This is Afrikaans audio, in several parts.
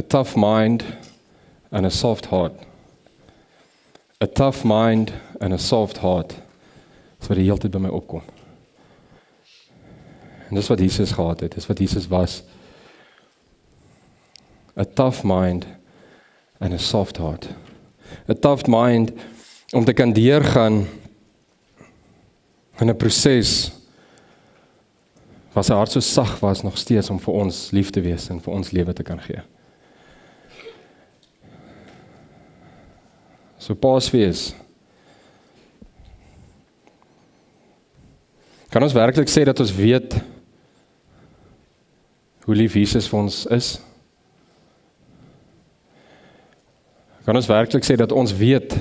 A tough mind and a soft heart. A tough mind and a soft heart. Dis wat die hele tyd by my opkom. En dis wat Jesus gehad het, dis wat Jesus was. A tough mind and a soft heart. A tough mind om te kan deurgaan in 'n proses waar sy hart so sag was nog steeds om vir ons lief te wees en vir ons lewe te kan gee. So Paasfees. Kan ons werklik sê dat ons weet hoe lief Jesus vir ons is? Kan ons werklik sê dat ons weet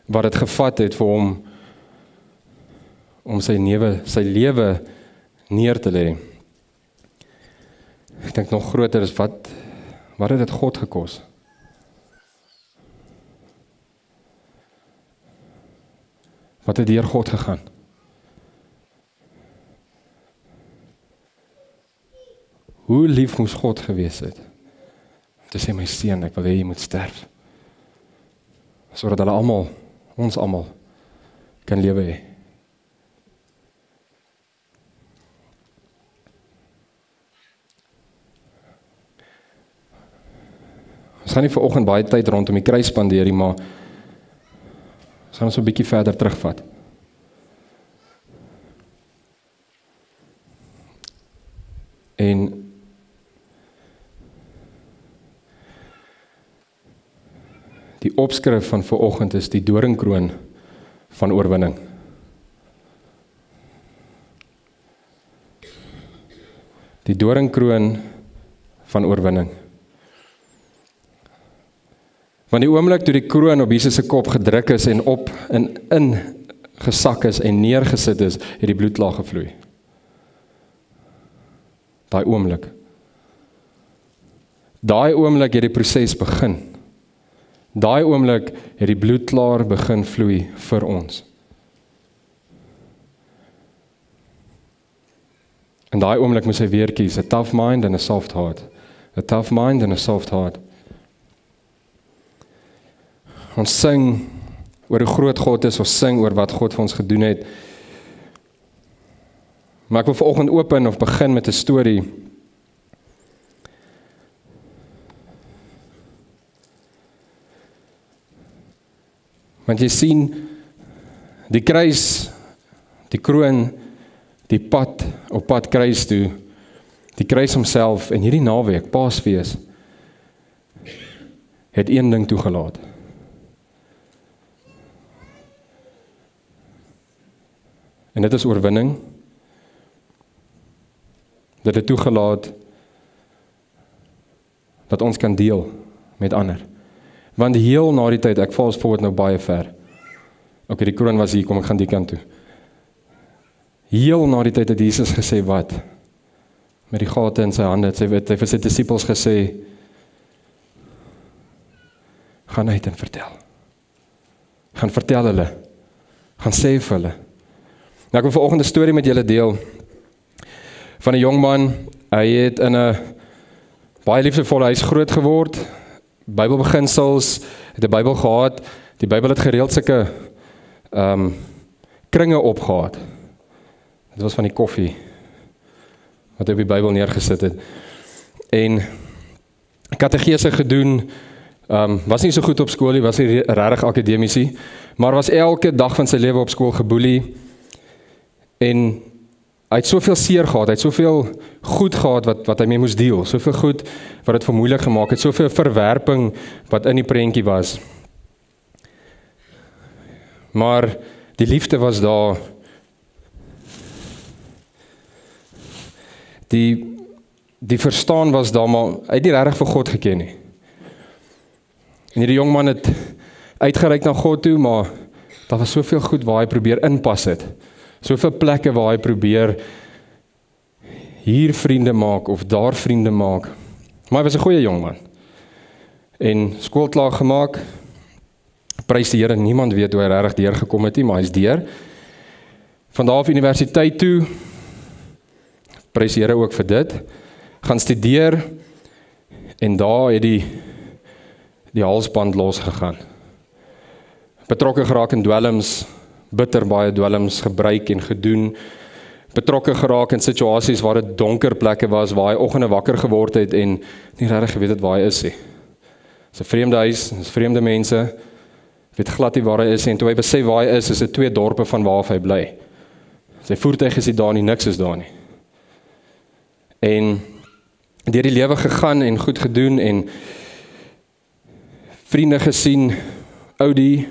wat dit gevat het vir hom om sy lewe neer te lê? Ek dink nog groter is wat het dit God gekos? Wat het deur God gegaan? Hoe lief moes God gewees het? Om te sê, my seun, ek wil hê jy moet sterf. Sodat hulle almal, ons almal, kan lewe hê. Ons gaan nie vanoggend baie tyd rondom die kruis spandeer nie, maar ons gaan ons 'n bietjie verder terugvat. En die opskrif van vanoggend is die doringkroon van oorwinning. Die doringkroon van oorwinning. Want die oomblik toe die kroon op Jesus se kop gedruk is en op en in gesak is en neergesit is, het die bloedlaag gevloei. Daai oomblik. Daai oomblik het die proses begin. Daai oomblik het die bloed klaar begin vloei vir ons. En daai oomblik moes hy weer kies, a tough mind and a soft heart. A tough mind and a soft heart. Ons sing oor hoe groot God is, ons sing oor wat God vir ons gedoen het. Maar ek wil vanoggend open of begin met 'n storie. Want jy sien, die kruis, die kroon, die pad, op pad kruis toe, die kruis homself en hierdie naweek, Paasfees, het een ding toegelaat. En dit is oorwinning. Dit het toegelaat dat ons kan deel met ander. Want heel na die tyd, ek fast forward nou baie ver. Ok, die kroon was hier, kom ek gaan die kant toe. Heel na die tyd het Jesus gesê wat? Met die gate in sy hande, het hy vir sy disippels gesê, gaan uit en vertel. Gaan vertel hulle. Gaan sê vir hulle. Nou ek wil vanoggend 'n storie met julle deel van 'n jong man. Hy het in 'n baie liefdevolle huis groot geword. Bybelbeginsels, het 'n Bybel gehad. Die Bybel het gereeld sulke kringe opgehad. Dit was van die koffie wat hy op die Bybel neergesit het. En kategese gedoen, was nie so goed op skool nie, was nie regtig akademies nie, maar was elke dag van sy lewe op skool geboelie. En hy het soveel seer gehad, hy het soveel goed gehad wat hy mee moes deel, soveel goed wat het vir moeilik gemaak het, soveel verwerping wat in die prentjie was. Maar die liefde was daar. Die verstaan was daar, maar hy het nie regtig vir God geken nie. En hierdie jong man het uitgereik na God toe, maar daar was soveel goed waar hy probeer inpas het. Soveel plekke waar hy probeer hier vriende maak of daar vriende maak. Maar hy was 'n goeie jong man. En skool klaar gemaak. Prys die Here, niemand weet hoe hy regtig deurgekom het nie, maar hy's deur. Van daar af universiteit toe. Prys die Here ook vir dit. Gaan studeer En daar het die halsband losgegaan. Betrokke geraak in dwelms, bitter baie dwelms gebruik en gedoen. Betrokke geraak in situasies waar dit donker plekke was, waar hy oggende wakker geword het en nie regtig geweet het waar hy is nie. Dis 'n vreemde huis, dis vreemde mense, weet glad nie waar hy is nie, en toe hy besef waar hy is dit 2 dorpe van waar hy bly. Sy voertuig is nie daar nie, niks is daar nie. En deur die lewe gegaan en goed gedoen en vriende gesien, Audi,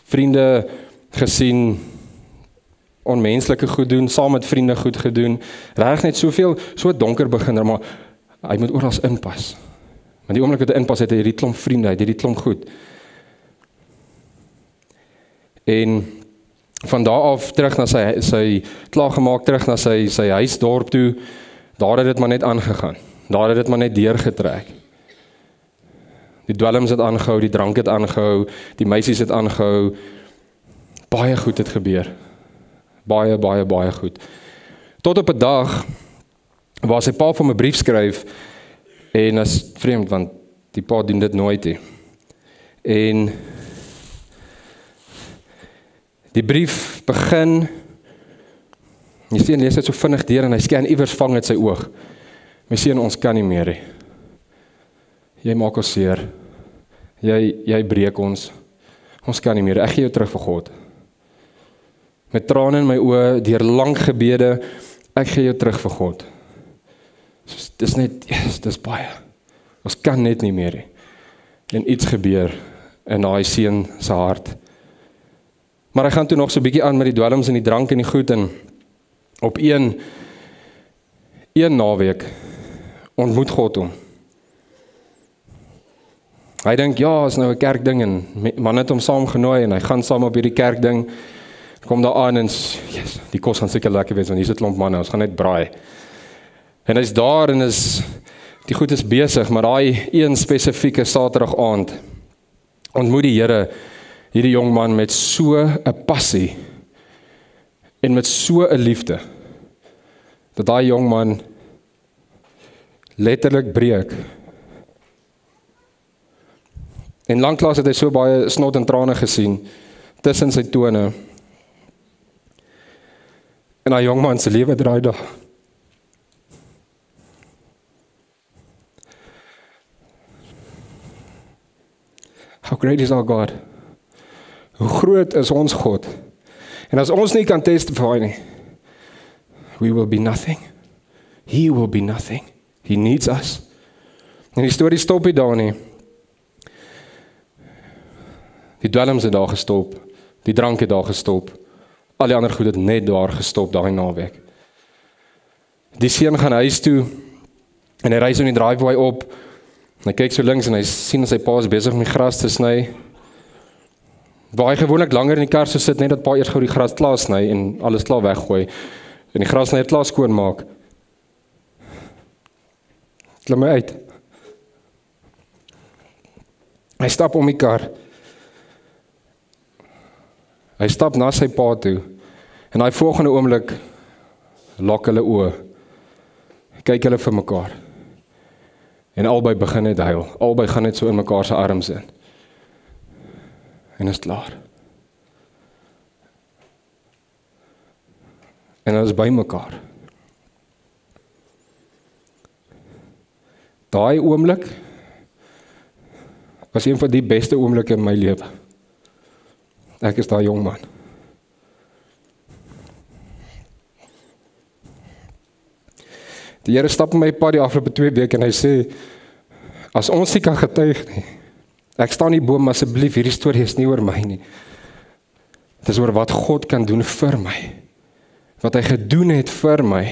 vriende gesien, onmenslike goed doen, saam met vriende goed gedoen, reg net soveel, so donker begin, maar hy moet oral inpas. Maar die oomblik wat hy inpas, het hy hierdie klomp vriende, hy het hierdie klomp goed. En van daar af terug na sy klaargemaak, terug na sy huisdorp toe, daar het dit maar net aangegaan. Daar het dit maar net deurgetrek. Die dwelms het aangehou, die drank het aangehou, die meisies het aangehou. Baie goed het gebeur. Baie, baie, baie goed. Tot op 'n dag waar sy pa vir hom 'n brief skryf, en is vreemd, want die pa doen dit nooit nie. En die brief begin, jy sien, lees dit so vinnig deur en hy scan iewers vang het sy oog. My seun, ons kan nie meer nie. Jy maak ons seer. Jy breek ons. Ons kan nie meer. Ek gee jou terug vir God. Met trane in my oë, deur lang gebede, ek gee jou terug vir God. So, dis net, yes, dis baie. Ons kan net nie meer nie. En iets gebeur in daai seun se hart. Maar hy gaan toe nog so 'n bietjie aan met die dwelms en die drank en die goed, en op een naweek ontmoet God hom. Hy dink, ja, is nou 'n kerkding en man het hom saam genooi en hy gaan saam op hierdie kerkding, kom daar aan en, yes, die kos gaan seker lekker wees, want hier is 'n klomp manne, ons gaan net braai. En hy's daar en die goed is besig, maar daai een spesifieke Saterdag aand ontmoet die Here hierdie jong man met so 'n passie en met so 'n liefde, dat daai jong man letterlik breek. En lanklaas het hy so baie snot en trane gesien tussen sy tone. En daai jong man se lewe draai daar. How great is our God? Hoe groot is ons God? En as ons nie kan testify nie, we will be nothing. He will be nothing. He needs us. En die storie stop nie daar nie. Die dwelms het daar gestop, die drank het daar gestop, al die ander goed het net daar gestop, daai naweek. Die seun gaan huis toe, en hy ry so in die driveway op, en hy kyk so links, en hy sien sy pa is besig om die gras te sny, waar hy gewoonlik langer in die kar so sit, net dat pa eers gou die gras klaar sny, en alles klaar weggooi, en die gras net klaar skoon maak. Klim my uit. Hy stap om die kar, hy stap na sy pa toe, en hy volgende oomblik lok hulle oë, kyk hulle vir mekaar, en albei begin net huil, albei gaan net so in mekaar se arms in, en is klaar. En hulle is by mekaar. Daai oomblik was een van die beste oomblikke in my lewe. Ek is daai jong man. Die Here stap met my pad die afgelope 2 weke en hy sê, as ons nie kan getuig nie, ek staan nie bo, maar asseblief, hierdie storie is nie oor my nie. Dit is oor wat God kan doen vir my. Wat hy gedoen het vir my.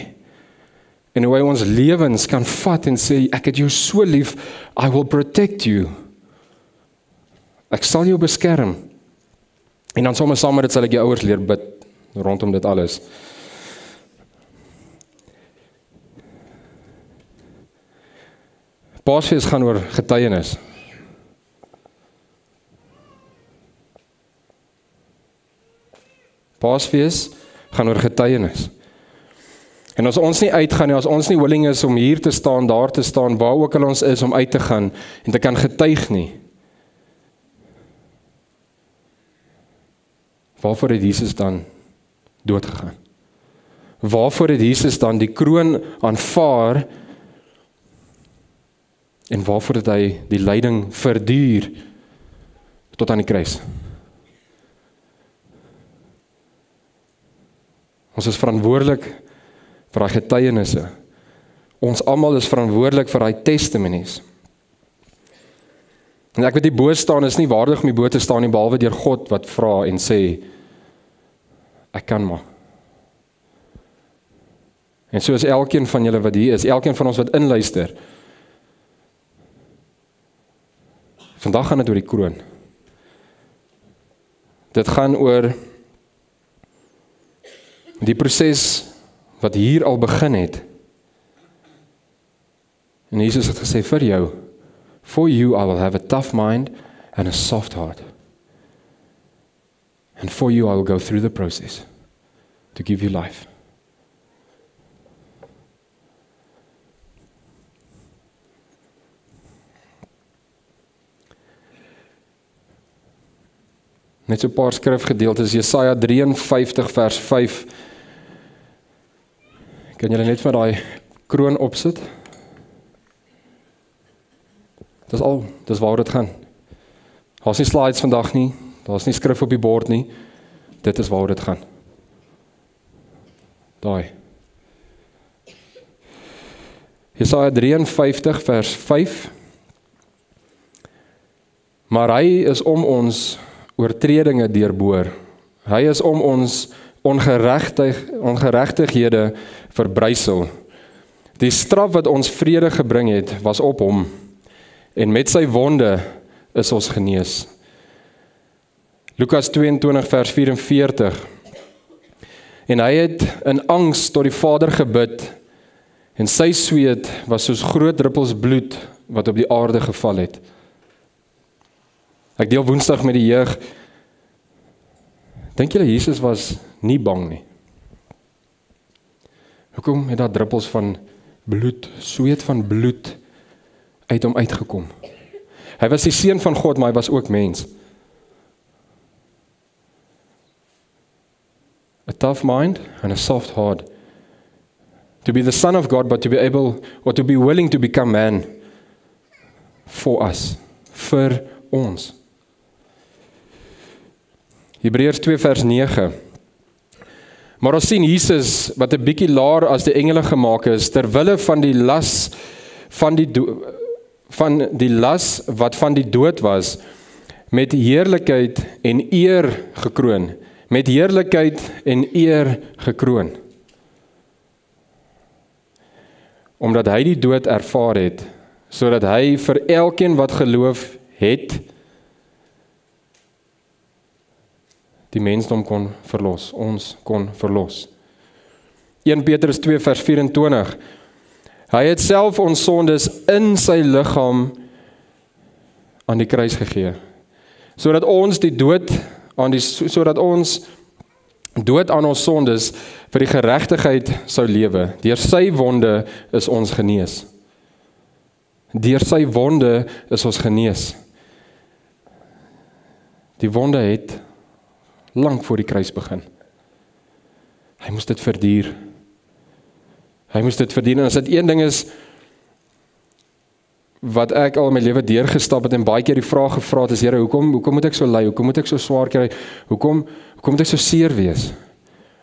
En hoe hy ons lewens kan vat en sê, ek het jou so lief, I will protect you. Ek sal jou beskerm. En dan sommer saam met dit sal ek jou ouers leer bid rondom dit alles. Paasfees gaan oor getuienis. Paasfees gaan oor getuienis. En as ons nie uitgaan nie, as ons nie willing is om hier te staan, daar te staan, waar ook al ons is om uit te gaan en te kan getuig nie, waarvoor het Jesus dan doodgegaan? Waarvoor het Jesus dan die kroon aanvaar en waarvoor het hy die lyding verduur tot aan die kruis? Ons is verantwoordelik vir daai getuienisse. Ons almal is verantwoordelik vir daai testimonies. En ek weet die bo staan is nie waardig om die bo te staan nie, behalwe deur God wat vra en sê, ek kan maar. En so is elkeen van julle wat hier is, elkeen van ons wat inluister. Vandag gaan dit oor die kroon. Dit gaan oor die proses wat hier al begin het. En Jesus het gesê vir jou, for you I will have a tough mind and a soft heart. And for you I will go through the process to give you life. Net so 'n paar skrifgedeeltes, Jesaja 53 vers 5. Kan julle net vir daai kroon opsit? Dis waar dit gaan. Daar's nie slides vandag nie, daar's nie skrif op die bord nie. Dit is waar dit gaan. Daai. Jesaja 53 vers 5. Maar hy is om ons oortredinge deurboor. Hy is om ons ongeregtighede verbrysel. Die straf wat ons vrede gebring het, was op hom, en met sy wonde is ons genees. Lukas 22 vers 44. En hy het in angs tot die Vader gebid, en sy sweet was soos groot druppels bloed wat op die aarde geval het. Ek deel Woensdag met die jeug. Dink julle Jesus was nie bang nie? Hoekom het daar druppels van bloed, sweet van bloed uit hom uitgekom? Hy was die seun van God, maar hy was ook mens. A tough mind and a soft heart. To be the son of God, but to be able, or to be willing to become man for us, vir ons. Hebreërs 2 vers 9. Maar ons sien Jesus wat 'n bietjie laer as die engele gemaak is, terwille van die las wat van die dood was, met heerlikheid en eer gekroon. Met heerlikheid en eer gekroon. Omdat hy die dood ervaar het, sodat hy vir elkeen wat geloof het, die mensdom kon verlos, ons kon verlos. 1 Petrus 2 vers 24. Hy het self ons sondes in sy liggaam aan die kruis gegee, sodat ons dood aan ons sondes vir die geregtigheid sou lewe. Deur sy wonde is ons genees. Deur sy wonde is ons genees. Die wonde het lank voor die kruis begin. Hy moes dit verduur. Hy moes dit verdien. En as dit een ding is wat ek al in my lewe deurgestap het en baie keer die vraag gevra het is, Here, hoekom moet ek so ly? Hoekom moet ek so swaar kry? Hoekom moet ek so seer wees?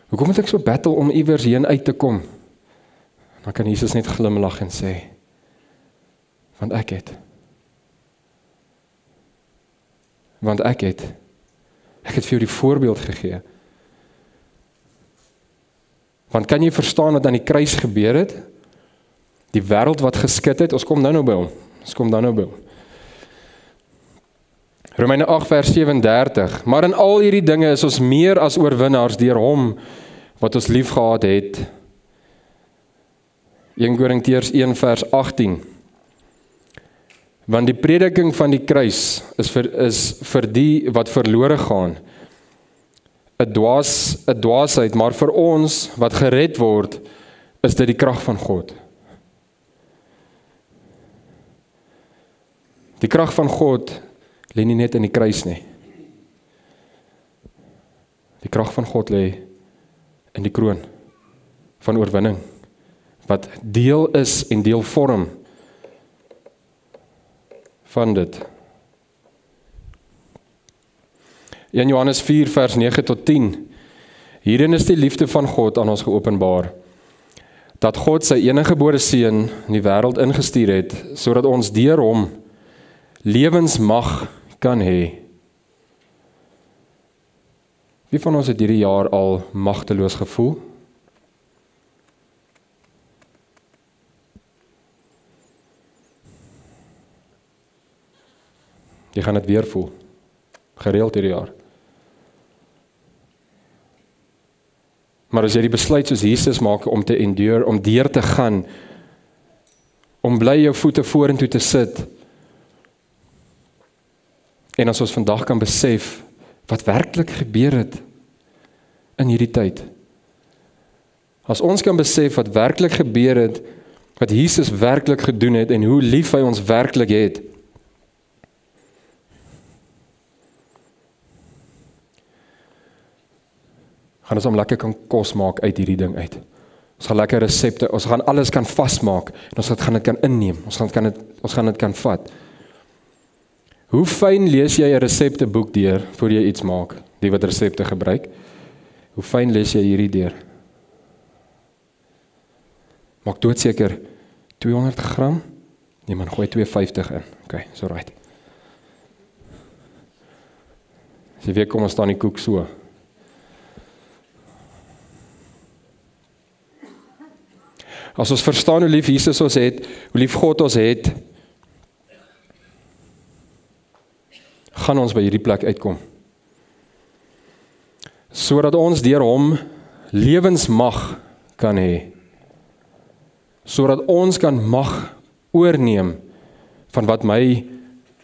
Hoekom moet ek so battle om iewers heen uit te kom? Dan kan Jesus net glimlag en sê, want ek het. Ek het vir jou die voorbeeld gegee. Want kan jy verstaan wat aan die kruis gebeur het? Die wêreld wat geskit het, ons kom nou by hom. Romeine 8 vers 37. Maar in al hierdie dinge is ons meer as oorwinnaars deur hom wat ons lief gehad het. 1 Korintiërs 1 vers 18. Want die prediking van die kruis is vir die wat verlore gaan. 'n dwaasheid, maar vir ons wat gered word, is dit die krag van God. Die krag van God lê nie net in die kruis nie. Die krag van God lê in die kroon van oorwinning, wat deel is en deel vorm van dit. In Johannes 4 vers 9 tot 10, hierin is die liefde van God aan ons geopenbaar, dat God sy eniggebore seun in die wêreld ingestuur het, sodat ons deur hom lewensmag kan hê. Wie van ons het hierdie jaar al magteloos gevoel? Jy gaan dit weer voel, gereeld hierdie jaar. Maar as jy die besluit soos Jesus maak om te endure, om deur te gaan, om bly jou voete vorentoe te sit, en as ons vandag kan besef wat werklik gebeur het in hierdie tyd. As ons kan besef wat werklik gebeur het, wat Jesus werklik gedoen het en hoe lief hy ons werklik het, gaan ons hom lekker kan kos maak uit hierdie ding uit. Ons gaan lekker resepte, ons gaan alles kan vasmaak en ons gaan dit kan inneem, ons gaan dit kan vat. Hoe fyn lees jy 'n resepteboek deur voor jy iets maak, die wat resepte gebruik? Hoe fyn lees jy hierdie deur? Maak doodseker 200 gram? Nee man, gooi 250 in. Okay, so right. As jy weet kom ons staan die koek so. As ons verstaan hoe lief Jesus ons het, hoe lief God ons het, gaan ons by hierdie plek uitkom. Sodat ons deur hom lewensmag kan hê. Sodat ons kan mag oorneem van wat my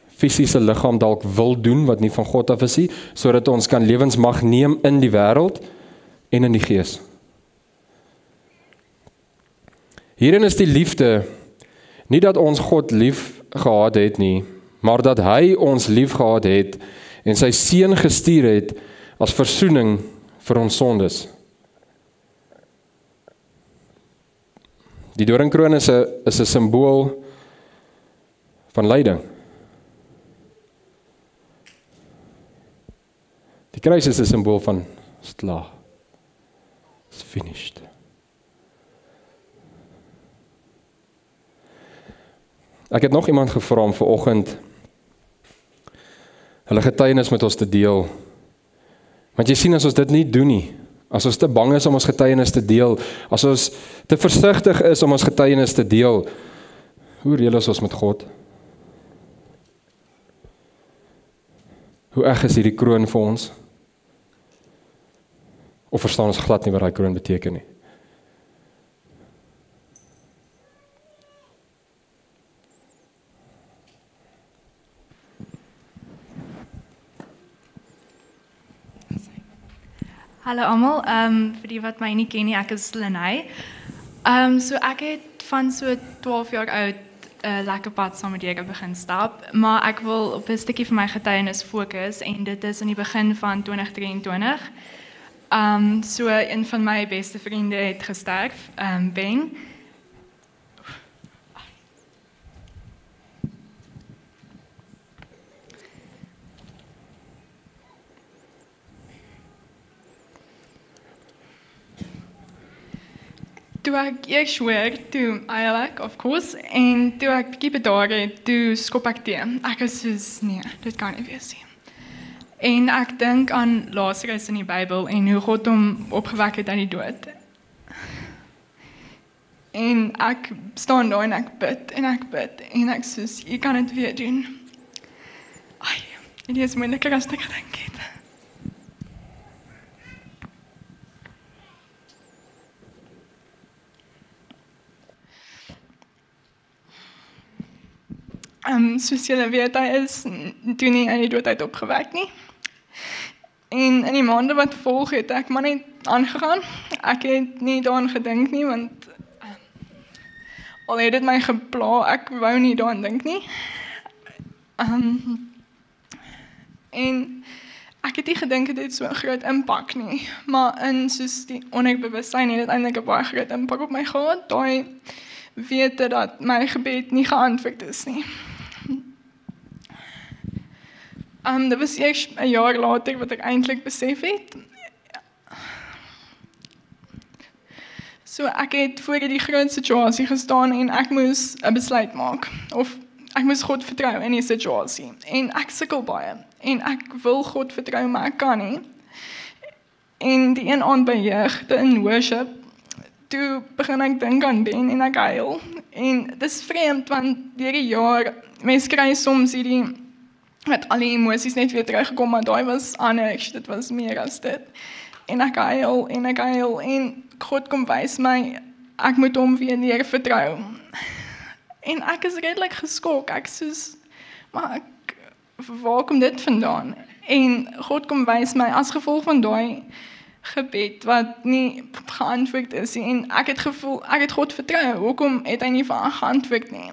fisiese liggaam dalk wil doen, wat nie van God af is nie, sodat ons kan lewensmag neem in die wêreld en in die gees. Hierin is die liefde, nie dat ons God lief gehad het nie, maar dat hy ons lief gehad het en sy seun gestuur het as versoening vir ons sondes. Die doringkroon is 'n simbool van lyding. Die kruis is 'n simbool van slaag. It's finished. Ek het nog iemand gevra om vanoggend hulle getuienis met ons te deel. Want jy sien, as ons dit nie doen nie, as ons te bang is om ons getuienis te deel, as ons te versigtig is om ons getuienis te deel, hoe reël ons met God? Hoe erg is hierdie kroon vir ons? Of verstaan ons glad nie wat daai kroon beteken nie? Hallo almal, vir die wat my nie ken nie, ek is Lenay. So ek het van so 12 jaar oud 'n lekker pad saam met julle begin stap, maar ek wil op 'n stukkie van my getuienis fokus en dit is in die begin van 2023. So een van my beste vriende het gesterf, Ben. Toe ek eers hoor, toe eigenlijk, of course, en toe ek bietjie bedaar het, toe skop ek teen. Ek is soos, nee, dit kan nie wees nie. En ek dink aan Lazarus in die Bybel en hoe God hom opgewek het uit die dood. En ek staan daar en ek bid en ek soos, jy kan dit weer doen. Ai, dit is moeiliker as ek gedink het. Soos julle weet, hy is toe nie uit die dood uit opgewek nie. En in die maande wat volg het ek maar net aangegaan. Ek het nie daaraan gedink nie, want al het dit my gepla, ek wou nie daaraan dink nie. En ek het nie gedink dit het so 'n groot impak nie, maar in soos die onbewussyn het dit eintlik 'n baie groot impak op my gehad, daai wete dat my gebed nie geantwoord is nie. Dit was eers 'n jaar later wat ek eintlik besef het. So ek het voor die groot situasie gestaan en ek moes 'n besluit maak, of ek moes God vertrou in die situasie. En ek sukkel baie. En ek wil God vertrou, maar ek kan nie. En die een aand by jeugd in worship, toe begin ek dink aan Ben en ek huil. En dis vreemd, want deur die jaar, mense kry soms hierdie, met al die emosies net weer teruggekom, maar daai was anders, dit was meer as dit. En ek huil, en God kom wys my, ek moet hom weer leer vertrou. En ek is redelik geskok, ek soos, maar waar kom dit vandaan? En God kom wys my, as gevolg van daai gebed, wat nie geantwoord is, en ek het gevoel, ek het God vertrou, hoekom het hy nie van geantwoord nie?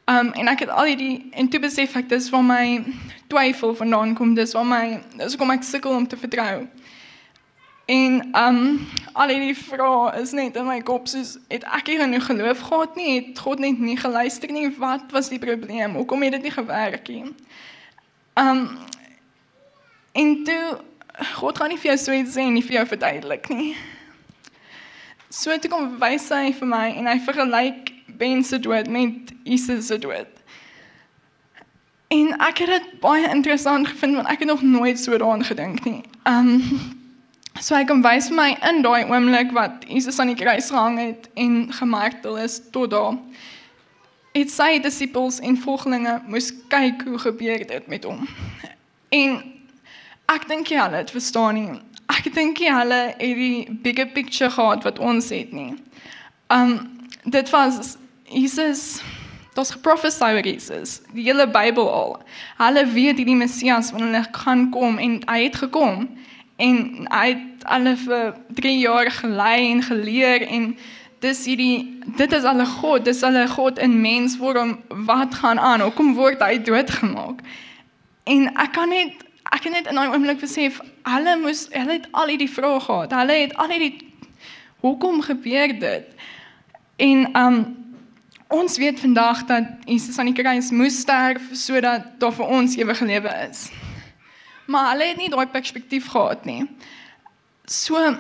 En ek het al hierdie, en toe besef ek, dis waar my twyfel vandaan kom, dis hoekom ek sukkel om te vertrou. En al hierdie vrae is net in my kop, soos, het ek nie genoeg geloof gehad nie, het God net nie geluister nie, wat was die probleem, hoekom het dit nie gewerk nie? En toe, God gaan nie vir jou so iets sê, nie vir jou verduidelik nie. So toe kom wys hy vir my, en hy vergelyk Ben se dood met Jesus se dood. En ek het dit baie interessant gevind, want ek het nog nooit so daaraan gedink nie. So hy kom wys vir my in daai oomblik wat Jesus aan die kruis gehang het en gemartel is tot daar, het sy disippels en volgelinge moes kyk hoe gebeur dit met hom. En ek dink nie hulle het verstaan nie. Ek dink nie hulle het die bigger picture gehad wat ons het nie. Dit was Jesus, daar's geprofesy oor Jesus, die hele Bybel al. Hulle weet die Messias van hulle gaan kom, en hy het gekom. En hy het hulle vir 3 jaar gelei en geleer, en dit is hulle God, dis hulle God in mensvorm, wat gaan aan, hoekom word hy doodgemaak? En ek het net in daai oomblik besef, hulle het al hierdie vrae gehad, hulle het al hierdie, hoekom gebeur dit? En ons weet vandag dat Jesus aan die kruis moes sterf, sodat daar vir ons ewige lewe is. Maar hulle het nie daai perspektief gehad nie. So,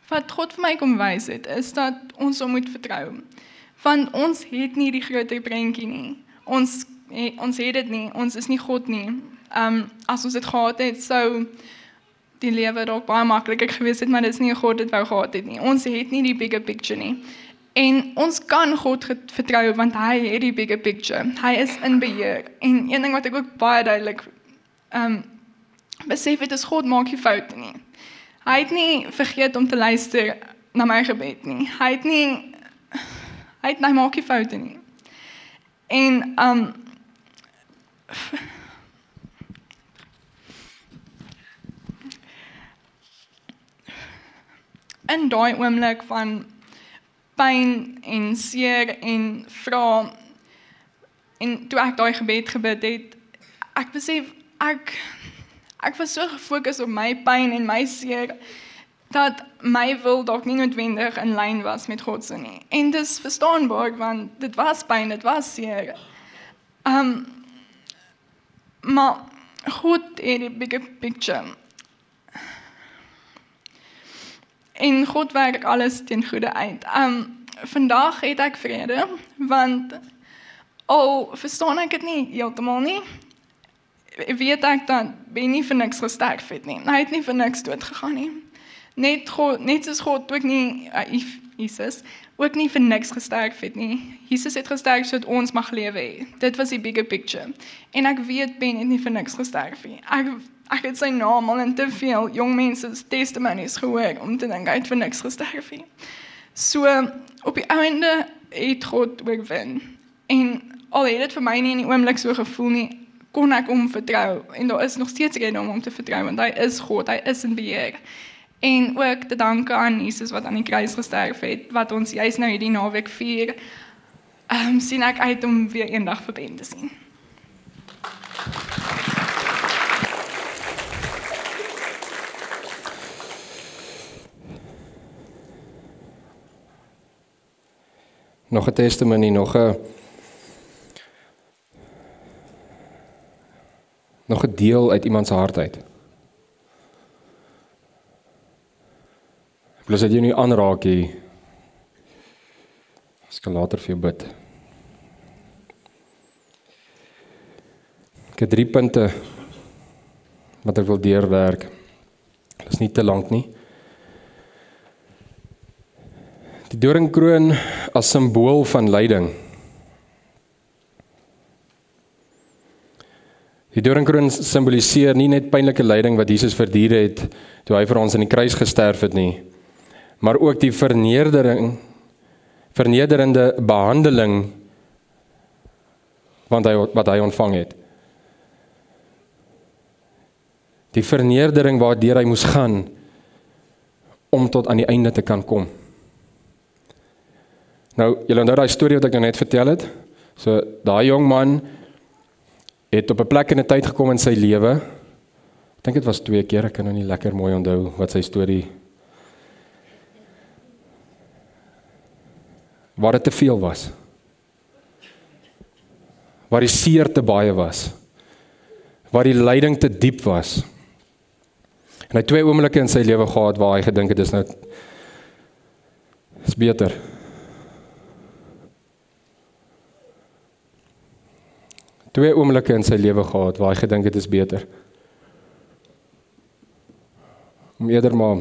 wat God vir my kom wys het, is dat ons hom moet vertrou. Want ons het nie die groter prentjie nie. Ons het dit nie, ons is nie God nie. As ons dit gehad het, sou die lewe dalk baie makliker gewees het, maar dit is nie God dit wou gehad het nie. Ons het nie die bigger picture nie. En ons kan God vertrou, want hy het die bigger picture. Hy is in beheer. En een ding wat ek ook baie duidelik besef het, is God maak nie foute nie. Hy het nie vergeet om te luister na my gebed nie. Hy maak nie foute nie. En in daai oomblik van pyn en seer en vra, en toe ek daai gebed gebid het, ek besef, ek was so gefokus op my pyn en my seer, dat my wil dalk nie noodwendig in lyn was met God se nie. En dis verstaanbaar, want dit was pyn, dit was seer. Maar God het die bigger picture. En God werk alles ten goeie uit. Vandag het ek vrede, want al verstaan ek dit nie heeltemal nie, weet ek dat Ben nie vir niks gesterf het nie. Hy het nie vir niks dood gegaan nie. Net soos God ook nie, Jesus, ook nie vir niks gesterf het nie. Jesus het gesterf sodat ons mag lewe hê. Dit was die bigger picture. En ek weet Ben het nie vir niks gesterf nie. Ek het sy naam al in te veel jong mense testimonies gehoor om te dink hy het vir niks gesterf nie. So, op die einde het God oorwin. En al het dit vir my nie in die oomblik so gevoel nie, kon ek hom vertrou. En daar is nog steeds rede om hom te vertrou, want hy is God, hy is in beheer. En ook te danke aan Jesus wat aan die kruis gesterf het, wat ons juist nou hierdie naweek vier, sien ek uit om weer eendag vir Ben te sien. Nog 'n testimony, nog 'n deel uit iemand se hart uit. Plus dat jy nie aanraak hier. Ek kan later vir jou bid. Ek het 3 punte wat ek wil deurwerk. Dit is nie te lank nie. Die doringkroon as simbool van lyding. Die doringkroon simboliseer nie net pynlike lyding wat Jesus verduur het toe hy vir ons aan die kruis gesterf het nie, maar ook die vernederende behandeling wat hy ontvang het. Die vernedering waardeur hy moes gaan om tot aan die einde te kan kom. Nou, julle onthou daai storie wat ek nou net vertel het? So, daai jong man het op 'n plek en 'n tyd gekom in sy lewe. Ek dink dit was 2 keer, ek kan nou nie lekker mooi onthou wat sy storie, waar dit te veel was. Waar die seer te baie was. Waar die lyding te diep was. En hy het 2 oomblikke in sy lewe gehad waar hy gedink het, is beter. Twee oomblikke in sy lewe gehad waar hy gedink het is beter. Om eerder maar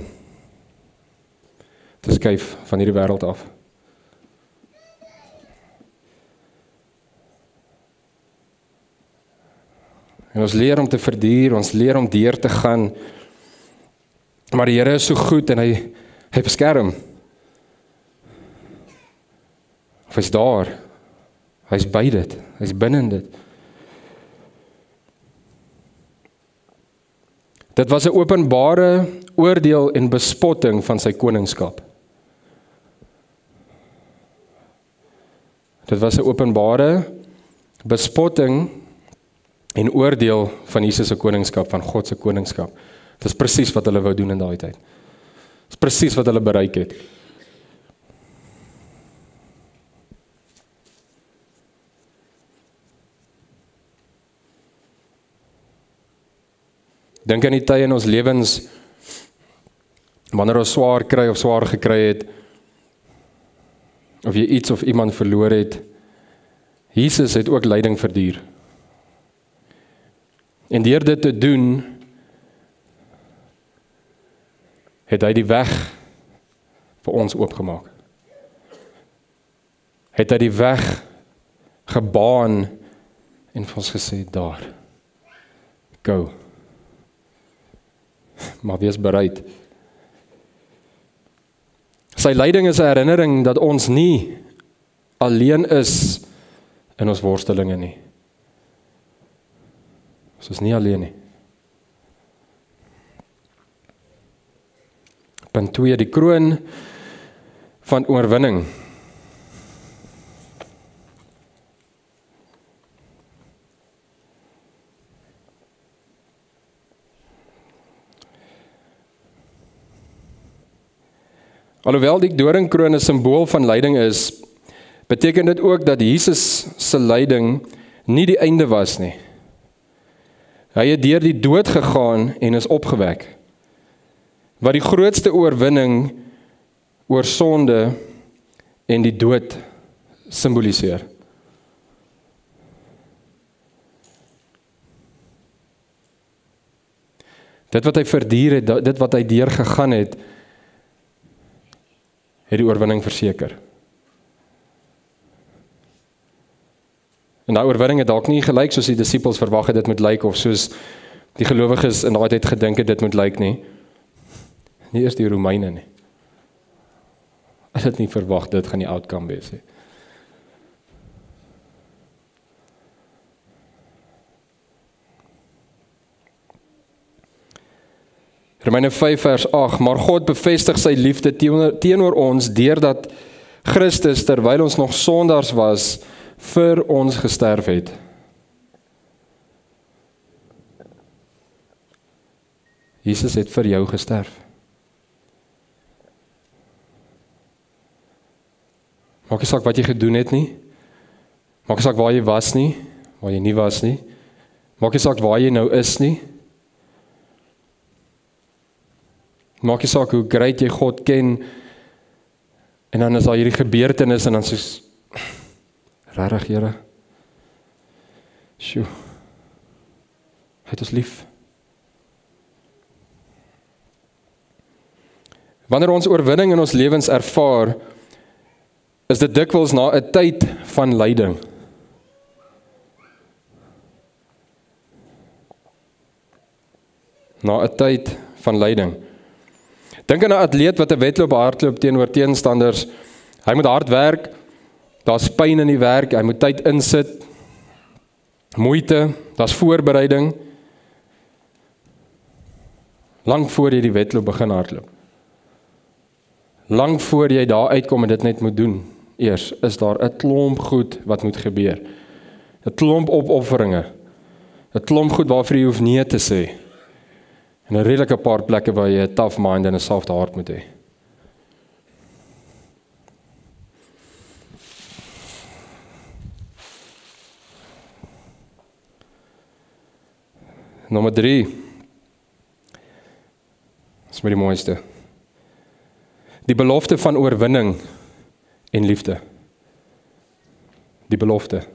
te skuif van hierdie wêreld af. En ons leer om te verduur, ons leer om deur te gaan. Maar die Here is so goed en hy beskerm. Of hy's daar. Hy's by dit. Hy's binne dit. Dit was 'n openbare oordeel en bespotting van sy koningskap. Dit was 'n openbare bespotting en oordeel van Jesus se koningskap, van God se koningskap. Dit is presies wat hulle wou doen in daai tyd. Dit is presies wat hulle bereik het. Dink aan die tye in ons lewens, wanneer ons swaar kry of swaar gekry het, of jy iets of iemand verloor het, Jesus het ook lyding verduur. En deur dit te doen, het hy die weg vir ons oopgemaak. Het hy die weg gebaan en vir ons gesê, daar, go. Maar wees bereid. Sy lyding is 'n herinnering dat ons nie alleen is in ons worstelinge nie. Ons is nie alleen nie. Punt 2, die kroon van oorwinning. Alhoewel die doringkroon 'n simbool van lyding is, beteken dit ook dat Jesus se lyding nie die einde was nie. Hy het deur die dood gegaan en is opgewek, wat die grootste oorwinning oor sonde en die dood simboliseer. Dit wat hy verduur het, dit wat hy deur gegaan het die oorwinning verseker. En daai oorwinning het dalk nie gelyk soos die disippels verwag het dit moet lyk, of soos die gelowiges in daai tyd gedink het dit moet lyk nie. Nie eers die Romeine nie. Hulle het nie verwag dit gaan die outcome wees nie. Romeine 5 vers 8, maar God bevestig sy liefde teenoor ons, deurdat Christus, terwyl ons nog sondaars was, vir ons gesterf het. Jesus het vir jou gesterf. Maak nie saak wat jy gedoen het nie. Maak nie saak waar jy was nie, waar jy nie was nie. Maak nie saak waar jy nou is nie. Maak nie saak hoe great jy God ken, en dan is daar hierdie gebeurtenis, en dan soos, regtig Here, sjoe, hy het ons lief. Wanneer ons oorwinning in ons lewens ervaar, is dit dikwels na 'n tyd van lyding. Na 'n tyd van lyding. Dink aan 'n atleet wat 'n wedloop hardloop teenoor teenstanders. Hy moet hard werk, daar's pyn in die werk, hy moet tyd insit, moeite, daar's voorbereiding, lang voor jy die wedloop begin hardloop. Lang voor jy daar uitkom en dit net moet doen, eers is daar 'n klomp goed wat moet gebeur. 'n Klomp opofferinge, 'n klomp goed waarvoor jy hoef nee te sê, en 'n redelike paar plekke waar jy 'n tough mind en 'n soft heart moet hê. Nommer 3. Dis maar die mooiste. Die belofte van oorwinning en liefde. Die belofte.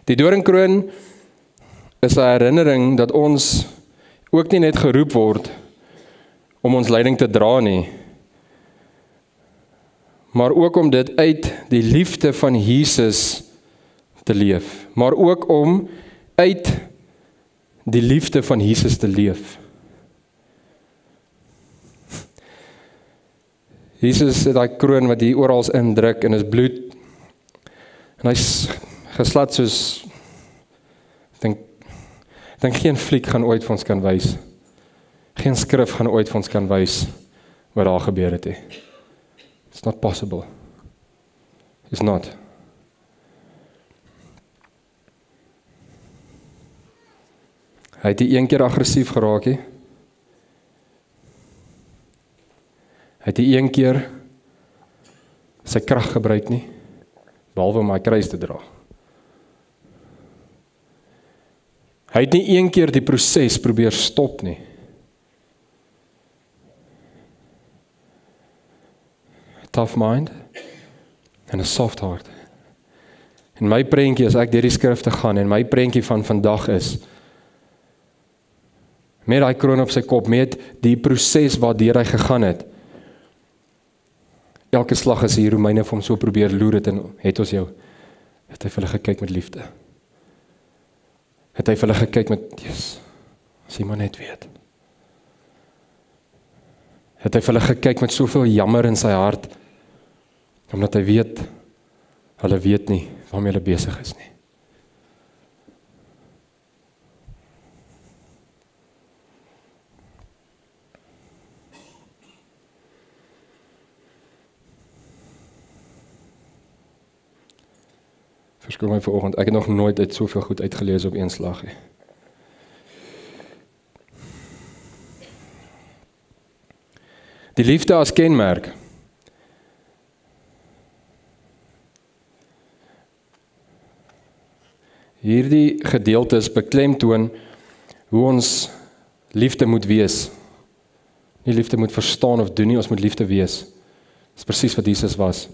Die doringkroon is 'n herinnering dat ons ook nie net geroep word om ons lyding te dra nie, maar ook om dit uit die liefde van Jesus te leef, maar ook om uit die liefde van Jesus te leef. Jesus het daai kroon wat hier oral indruk en is bloed, en hy's geslat soos, ek dink geen fliek gaan ooit vir ons kan wys, geen skrif gaan ooit vir ons kan wys wat daar gebeur het. It's not possible. It's not. Hy het nie een keer aggressief geraak nie. Hy het nie een keer sy krag gebruik nie, behalwe om hy kruis te dra. Hy het nie een keer die proses probeer stop nie. A tough mind en 'n soft heart. En my prentjie as ek deur die skrifte gaan, en my prentjie van vandag is, met daai kroon op sy kop, met die proses waardeur hy gegaan het. Elke slag as die Romeine vir hom so probeer loer het, en het ons jou, het hy vir hulle gekyk met liefde. Het hy vir hulle gekyk met, yes, as jy maar net weet. Het hy vir hulle gekyk met soveel jammer in sy hart, omdat hy weet, hulle weet nie waarmee hulle besig is nie. Verskoon my vanoggend, ek het nog nooit uit soveel goed uitgelees op een slag. Die liefde as kenmerk. Hierdie gedeeltes beklemtoon hoe ons liefde moet wees. Nie liefde moet verstaan of doen nie, ons moet liefde wees. Dit is presies wat Jesus was.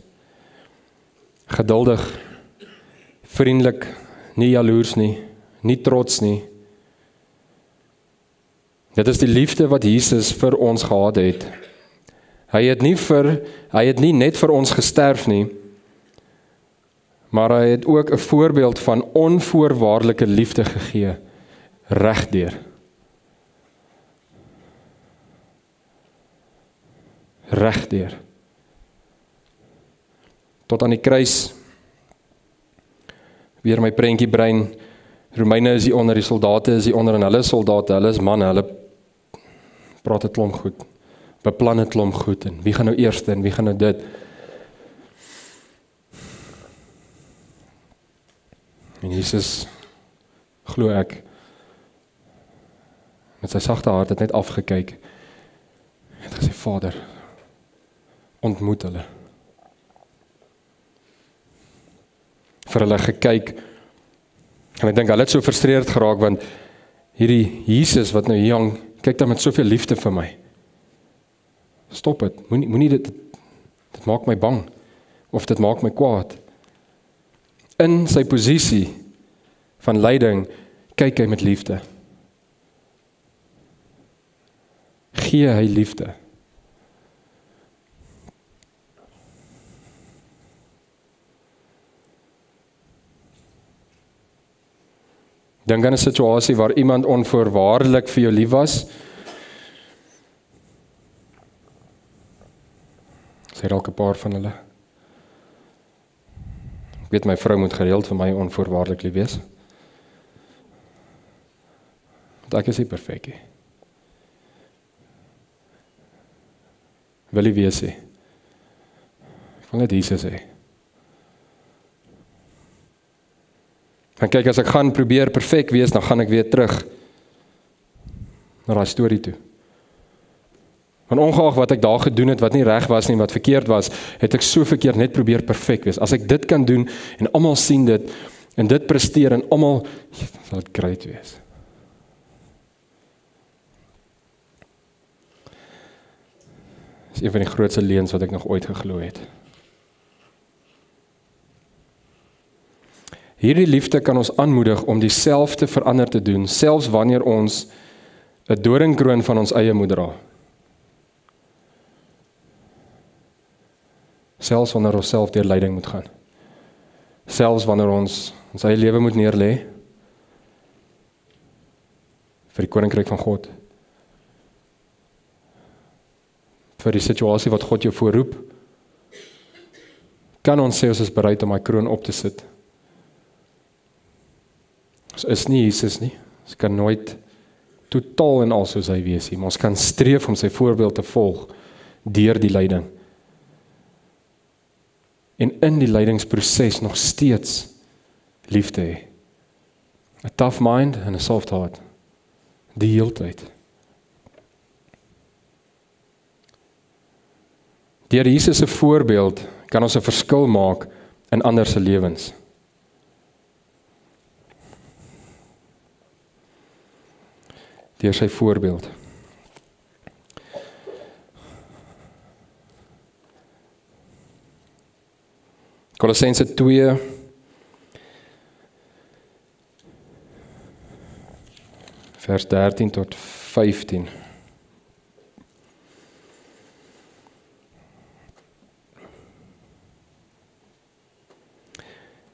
Geduldig, vriendelik, nie jaloers nie, nie trots nie. Dit is die liefde wat Jesus vir ons gehad het. Hy het nie net vir ons gesterf nie, maar hy het ook 'n voorbeeld van onvoorwaardelike liefde gegee, regdeur. Regdeur. Tot aan die kruis Weer my prentjie brein, Romeine is hier onder, die soldate is hier onder, en hulle is soldate, hulle is manne, hulle praat 'n klomp goed, beplan 'n klomp goed, en wie gaan nou eerste, en wie gaan nou dit. En Jesus, glo ek, met sy sagte hart het net afgekyk, het gesê, Vader, ontmoet hulle. Vir hulle gekyk, en ek dink hulle het so frustreerd geraak, want hierdie Jesus wat nou hier hang, kyk dan met soveel liefde vir my. Stop het, moenie dit maak my bang, of dit maak my kwaad. In sy posisie van leiding, kyk hy met liefde. Gee hy liefde. Dink aan 'n situasie waar iemand onvoorwaardelik vir jou lief was. Sê dalk 'n paar van hulle. Ek weet my vrou moet gereeld vir my onvoorwaardelik lief wees. Want ek is nie perfek nie. Wil nie wees nie. Ek wil net Jesus hê. En kyk, as ek gaan probeer perfek wees, dan gaan ek weer terug na daai storie toe. Want ongeag wat ek daar gedoen het, wat nie reg was nie, wat verkeerd was, het ek so verkeerd net probeer perfek wees. As ek dit kan doen, en almal sien dit, en dit presteer, en almal, sal dit great wees. Dis een van die grootste leuns wat ek nog ooit geglo het. Hierdie liefde kan ons aanmoedig om dieselfde verander te doen, selfs wanneer ons 'n doringkroon van ons eie moet dra. Selfs wanneer ons self deur lyding moet gaan. Selfs wanneer ons eie lewe moet neerlê vir die koninkryk van God. Vir die situasie wat God jou voorroep, kan ons sê ons is bereid om my kroon op te sit. Ons is nie Jesus nie. Ons kan nooit totaal en al soos hy wees nie, maar ons kan streef om sy voorbeeld te volg deur die lyding. En in die lydingsproses nog steeds liefde hê. 'n tough mind en 'n soft heart. Die heeltyd. Deur Jesus se voorbeeld kan ons 'n verskil maak in ander se lewens. Deur sy voorbeeld. Kolossense 2 vers 13 tot 15.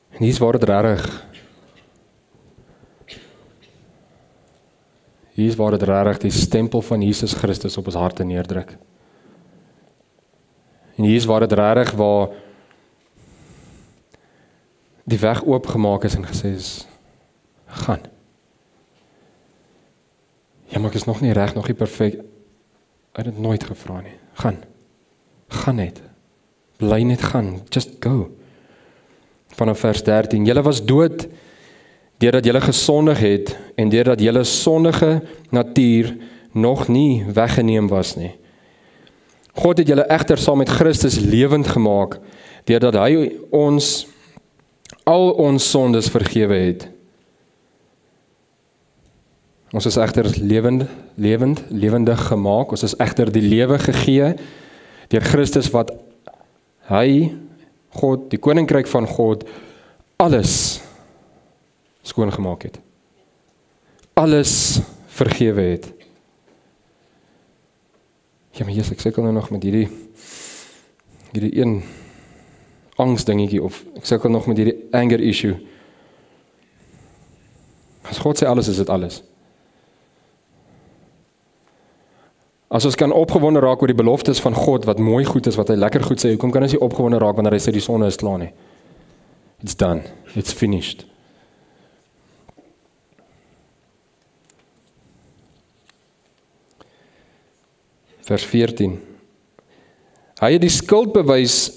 En hier is waar dit regtig. Hier is waar dit regtig die stempel van Jesus Christus op ons harte neerdruk. En hier is waar dit regtig waar die weg oopgemaak is en gesê is, gaan. Ja, maar ek is nog nie reg, nog nie perfek. Ek het dit nooit gevra nie. Gaan. Gaan net. Bly net gaan. Just go. Vanaf vers 13. Julle was dood deurdat julle gesondig het en deurdat julle sondige natuur nog nie weggeneem was nie. God het julle egter saam met Christus lewend gemaak deurdat hy ons al ons sondes vergewe het. Ons is egter lewendig gemaak. Ons is egter die lewe gegee deur Christus wat hy, God, die koninkryk van God, alles skoon gemaak het. Alles vergewe het. Ja, maar Jesus, ek sukkel nou nog met hierdie een angsdingetjie, of ek sukkel nog met hierdie anger issue. As God sê alles, is dit alles. As ons kan opgewonde raak oor die beloftes van God, wat mooi goed is, wat hy lekker goed sê, hoekom kan ons nie opgewonde raak wanneer hy sê die sonne is klaar nie? It's done, it's finished. vers 14. Hy het die skuldbewys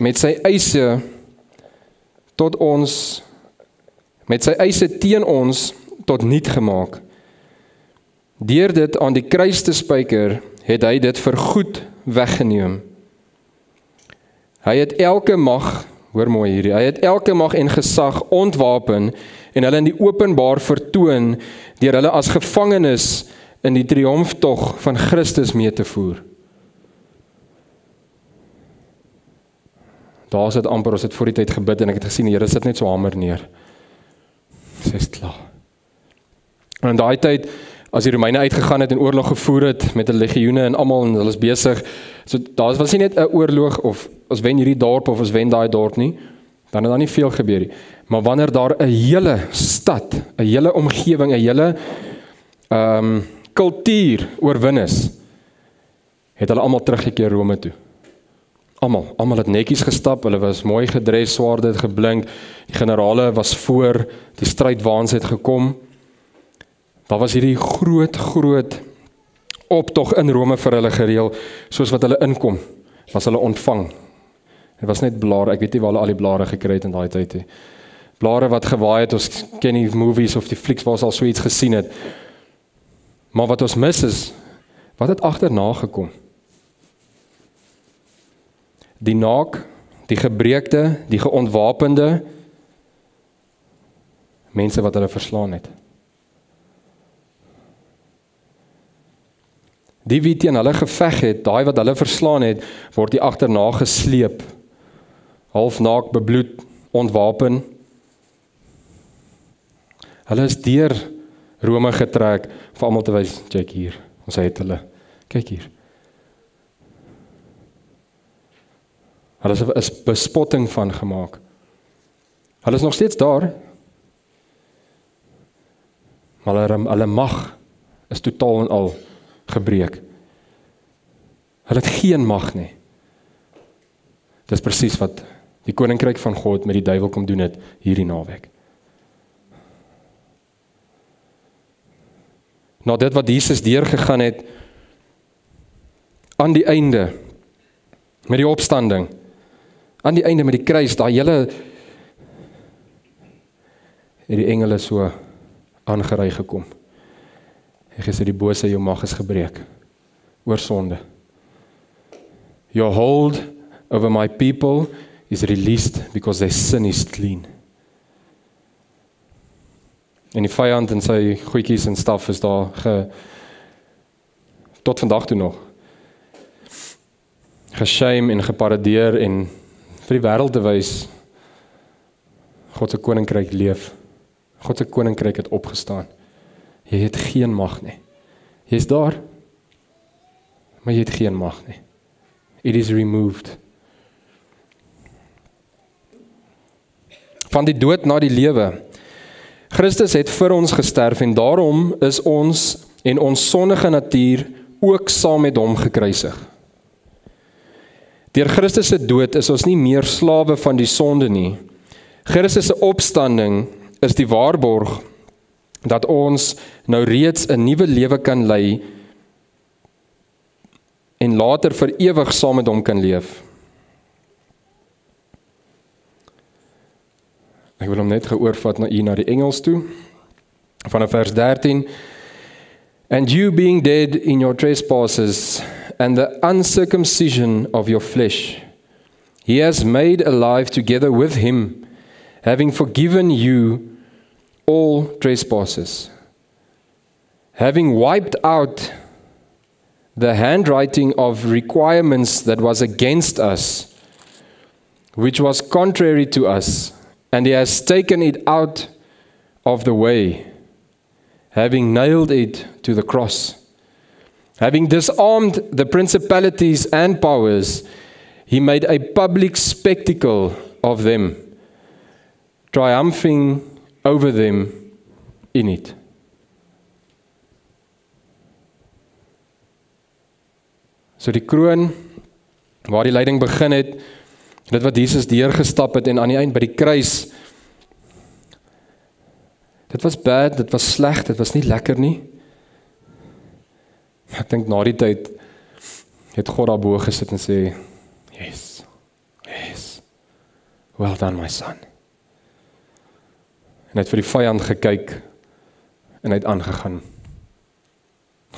met sy eise tot ons, met sy eise teen ons tot niet gemaak. Deur dit aan die kruis te spyker, het hy dit vergoed weggeneem. Hy het elke mag, hoor mooi hierdie, hy het elke mag en gesag ontwapen en hulle in die openbaar vertoon, deur hulle as gevangenes in die triomftog van Christus mee te voer. Daar is dit amper, ons het voor die tyd gebid en ek het gesien, die Here sit net so hamer neer. Sy is klaar. En in daai tyd, as die Romeine uitgegaan het en oorlog gevoer het met 'n legioene en almal en hulle is besig, so daar was nie net 'n oorlog of ons wen hierdie dorp of ons wen daai dorp nie, dan het daar nie veel gebeur nie. Maar wanneer daar 'n hele stad, 'n hele omgewing, 'n hele kultuur oorwin is, het hulle almal teruggekeer Rome toe. Almal het netjies gestap, hulle was mooi gedres, swaarde het geblink, die generale was voor, die strydwaans het gekom. Daar was hierdie groot optog in Rome vir hulle gereël, soos wat hulle inkom, was hulle ontvang. Dit was net blare, ek weet nie waar hulle al die blare gekry het in daai tyd nie. Blare wat gewaai het, ons ken die movies of die flieks waar ons al so iets gesien het. Maar wat ons mis is, wat het agterna gekom? Die naak, die gebreekte, die geontwapende, mense wat hulle verslaan het. Die wie teen hulle geveg het, daai wat hulle verslaan het, word die agterna gesleep, half naak, bebloed, ontwapen. Hulle is deur Rome getrek, vir almal te wys, kyk hier, ons het hulle, kyk hier. Hulle is bespotting van gemaak. Hulle is nog steeds daar, maar hulle mag is totaal en al gebreek. Hulle het geen mag nie. Dis presies wat die koninkryk van God met die duiwel kom doen het hierdie naweek. Na dit wat Jesus deurgegaan het aan die einde met die opstanding, aan die einde met die kruis, daai hele het die engele so aangery gekom. En gesê die bose jou mag is gebreek oor sonde. Your hold over my people is released because their sin is clean. En die vyand en sy goedjies en staf is daar tot vandag toe nog geshame en geparadeer en vir die wêreld te wys God se koninkryk leef. God se koninkryk het opgestaan. Jy het geen mag nie. Jy's daar, maar jy het geen mag nie. It is removed. Van die dood na die lewe. Christus het vir ons gesterf en daarom is ons en ons sondige natuur ook saam met hom gekruisig. Deur Christus se dood is ons nie meer slawe van die sonde nie. Christus se opstanding is die waarborg dat ons nou reeds 'n nuwe lewe kan lei en later vir ewig saam met hom kan leef. Ek wil hom net geoorvat na die Engels toe, vanaf vers 13. And you being dead in your trespasses and the uncircumcision of your flesh, he has made alive together with him, having forgiven you all trespasses, having wiped out the handwriting of requirements that was against us, which was contrary to us, and he has taken it out of the way, having nailed it to the cross. Having disarmed the principalities and powers, he made a public spectacle of them, triumphing over them in it. So die kroon, waar die lyding begin het, dit wat Jesus deurgestap het en aan die eind by die kruis, dit was bad, dit was sleg, dit was nie lekker nie. Ek dink na die tyd, het God daarbo gesit en sê, yes, well done my son. En hy het vir die vyand gekyk, en hy het aangegaan.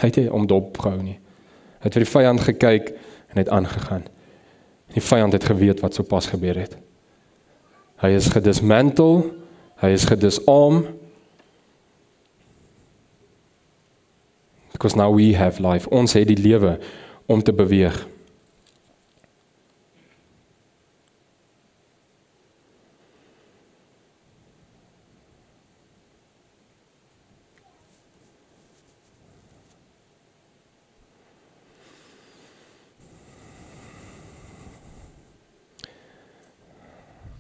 Hy het nie om dop gehou nie. Hy het vir die vyand gekyk, en hy het aangegaan. En die vyand het geweet wat so pas gebeur het. Hy is gedismantle, hy is gedisarm, because now we have life. Ons het die lewe om te beweeg.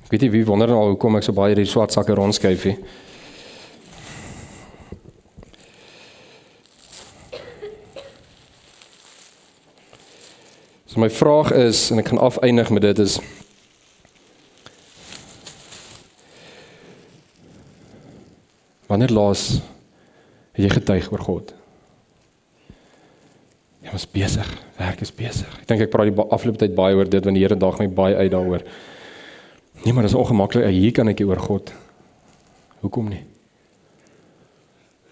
Ek weet nie wie wonder al hoekom ek so baie hierdie swart sakke rondskuif nie. So my vraag is, en ek gaan afeindig met dit, is wanneer laas het jy getuig oor God? Jy was besig, werk is besig. Ek dink ek praat die afgelope tyd baie oor dit, want die Here daag my baie uit daaroor. Nee, maar dit is ongemaklik, hier kan ek nie oor God. Hoekom nie?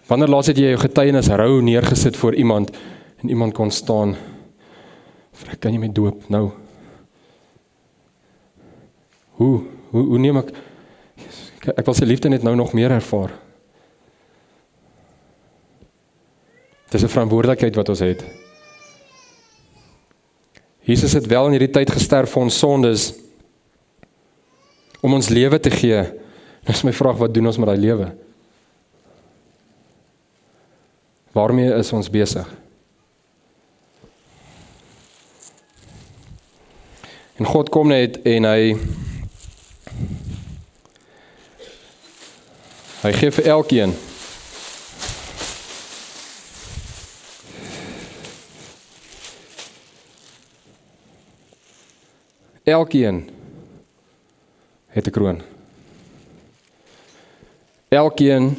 Wanneer laas het jy jou getuienis rou neergesit voor iemand, en iemand kon staan, kan jy my doop nou? Hoe neem ek wil sy liefde net nou nog meer ervaar. Dit is 'n verantwoordelikheid wat ons het. Jesus het wel in hierdie tyd gesterf vir ons sondes, om ons lewe te gee. Nou is my vraag, wat doen ons met daai lewe? Waarmee is ons besig? En God kom net en hy gee vir elkeen het 'n kroon. Elkeen,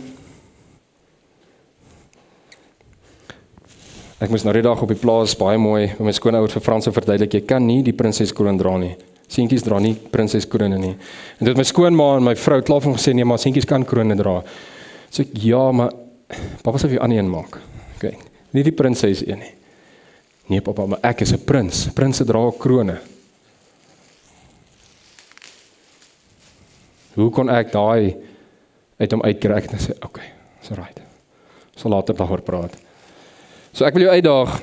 ek moes nou die dag op die plaas baie mooi met my skoonouers vir Frans verduidelik, jy kan nie die prinseskroon dra nie. Seentjies dra nie prinseskrone nie. En dit my skoonma en my vrou klaar van gesê, nee, maar seentjies kan krone dra. So ek, ja, maar papa sê vir jou ander een maak. Okay. Nie die prinses een nie. Nee, papa, maar ek is 'n prins. Prinse dra ook krone. Hoe kon ek daai uit hom uitkry? Ek sê, okay, so right. So later daaroor praat. So ek wil jou uitdaag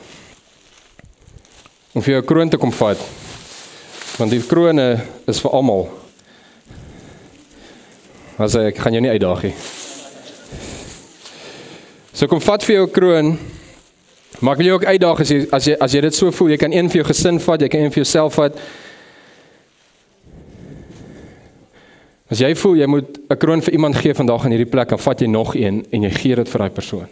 om vir jou 'n kroon te kom vat. Want die krone is vir almal. Maar sê ek gaan jou nie uitdaag nie. So kom vat vir jou 'n kroon. Maar ek wil jou ook uitdaag as jy dit so voel, jy kan een vir jou gesin vat, jy kan een vir jouself vat. As jy voel, jy moet 'n kroon vir iemand gee vandag in hierdie plek, dan vat jy nog een en jy gee dit vir daai persoon.